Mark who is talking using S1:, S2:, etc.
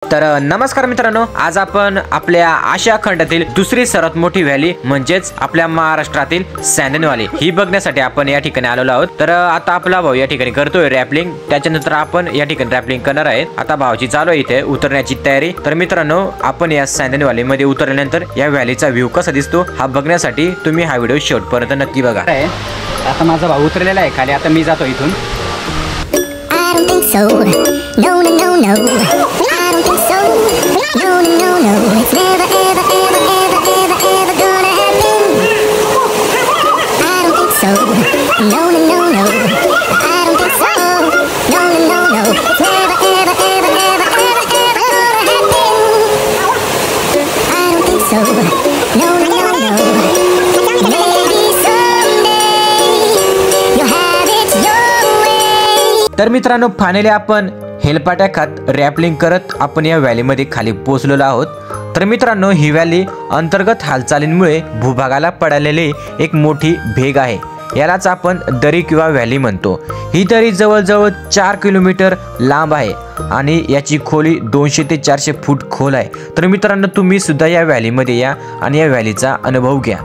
S1: तर नमस्कार मित्रांनो, आज आपण आपल्या आशिया खंडातील दुसरी सर्वात मोठी व्हॅली म्हणजेच आपल्या महाराष्ट्रातील सॅन्डनी व्हॅली ही बघण्यासाठी आपण या ठिकाणी आलेलो आहोत। तर आता आपला भाऊ या ठिकाणी करतोय रॅपलिंग, त्याच्यानंतर आपण या ठिकाणी रॅपलिंग करणार आहे। आता भाऊची चालू आहे इथे उतरण्याची तयारी। तर मित्रांनो, आपण या सॅन्डनी व्हॅली मध्ये उतरल्यानंतर या व्हॅलीचा व्ह्यू कसा दिसतो हा बघण्यासाठी तुम्ही हा व्हिडिओ शेवटपर्यंत नक्की बघा।
S2: आता माझा भाऊ उतरलेला आहे खाली, आता मी जातो इथून।
S3: I don't think so. No, no, no, no. I don't think so. No, no, no, no. It's never, ever, ever, ever, ever, ever gonna happen. I don't think so. No, no, no, no. I don't think so. No, no, no, no. It's never, ever, ever, ever, ever, ever gonna happen. I don't think so. No, no, no, no. Maybe someday you'll have it your way.
S1: तर मित्रांनो, finally आपण हेलपाट्या खात rappelling करत आपण या व्हॅलीमध्ये खाली पोहोचलेलो आहोत। तर मित्रांनो, ही व्हॅली अंतर्गत हालचालींमुळे भूभागाला पडलेली एक मोठी भेग आहे। यालाच आपण दरी किंवा व्हॅली म्हणतो। ही दरी जवळजवळ 4 किलोमीटर लांब आहे आणि याची खोली 200 ते 400 फूट खोल आहे। तर मित्रांनो, तुम्ही सुद्धा या व्हॅलीमध्ये या आणि या व्हॅलीचा अनुभव घ्या।